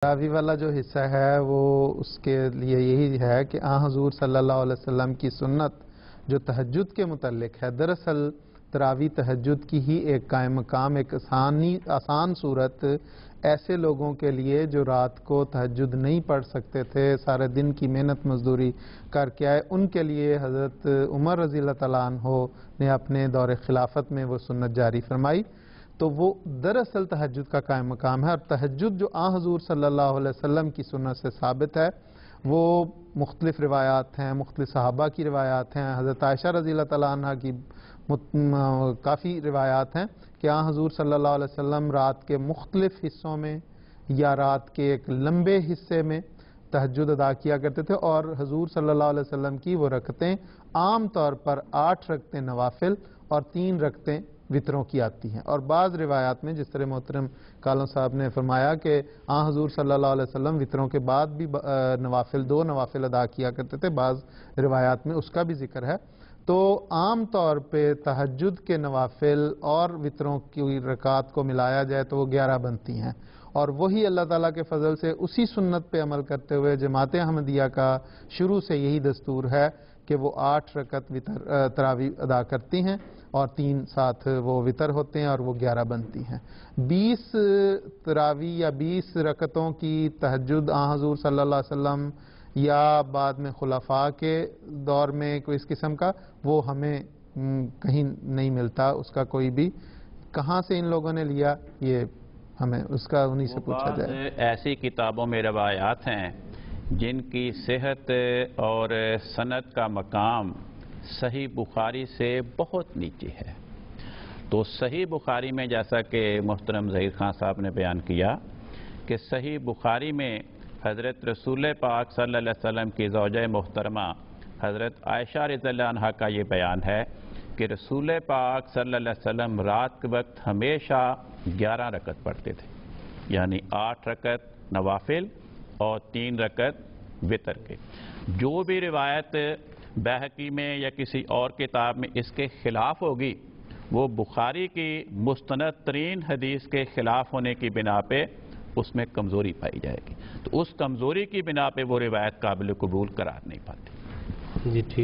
تراویح والا جو حصہ ہے وہ اس کے لیے یہی ہے کہ حضور صلی اللہ علیہ وسلم کی سنت جو تہجد کے متعلق ہے، دراصل تراویح تہجد کی ہی ایک قائم مقام، ایک آسان صورت ایسے لوگوں کے لیے جو رات کو تہجد نہیں پڑھ سکتے تھے، سارے دن کی محنت مزدوری کر کے آئے، ان کے لیے حضرت عمر رضی اللہ تعالیٰ عنہ نے اپنے دور خلافت میں وہ سنت جاری فرمائی۔ تو وہ دراصل تہجد کا قائم مقام ہے، اور تہجد جو حضور صلی اللہ علیہ وسلم کی سنت سے ثابت ہے وہ مختلف روایات ہیں، مختلف صحابہ کی روایات ہیں، حضرت عائشہ رضی اللہ تعالیٰ عنہ کی کافی روایات ہیں کہ حضور صلی اللہ علیہ وسلم رات کے مختلف حصوں میں یا رات کے ایک لمبے حصے میں تہجد ادا کیا کرتے تھے، اور حضور صلی اللہ علیہ وسلم کی وہ رکعتیں عام طور پر 8 رکعتیں نوافل اور 3 رکعتیں وطروں کی آتی ہیں، اور بعض روایات میں جس طرح محترم کالوں صاحب نے فرمایا کہ حضور صلی اللہ علیہ وسلم وطروں کے بعد بھی 2 نوافل ادا کیا کرتے تھے، بعض روایات میں اس کا بھی ذکر ہے۔ تو عام طور پہ تہجد کے نوافل اور وطروں کی رکعات کو ملایا جائے تو وہ 11 بنتی ہیں، اور وہی اللہ تعالیٰ کے فضل سے اسی سنت پہ عمل کرتے ہوئے جماعت احمدیہ کا شروع سے یہی دستور ہے کہ وہ 8 رکعت تراویح ادا کرتی ہیں اور 3 ساتھ وہ وطر ہوتے ہیں، اور وہ 11 بنتی ہیں۔ 20 تراویح یا 20 رکعتوں کی تہجد حضور صلی اللہ علیہ وسلم یا بعد میں خلفاء کے دور میں کوئی اس قسم کا وہ ہمیں کہیں نہیں ملتا، اس کا کوئی بھی کہاں سے ان لوگوں نے لیا یہ ہمیں اس کا انہی سے پوچھا جائے۔ ایسی کتابوں میں روایات ہیں جن کی صحت اور سند کا مقام صحیح بخاری سے بہت نیچے ہے، تو صحیح بخاری میں جیسا کہ محترم ظہیر خان صاحب نے بیان کیا کہ صحیح بخاری میں حضرت رسول پاک صلی اللہ علیہ وسلم کی زوجہ محترمہ حضرت عائشہ رضی اللہ عنہا کا یہ بیان ہے کہ رسول پاک صلی اللہ علیہ وسلم رات کے وقت ہمیشہ 11 رکعت پڑھتے تھے، یعنی 8 رکعت نوافل اور 3 رکعت وطر کے۔ جو بھی روایت بیہقی میں یا کسی اور کتاب میں اس کے خلاف ہوگی وہ بخاری کی مستند ترین حدیث کے خلاف ہونے کی بنا پہ اس میں کمزوری پائی جائے گی، تو اس کمزوری کی بنا پہ وہ روایت قابل قبول قرار نہیں پاتی۔ جی ٹھیک۔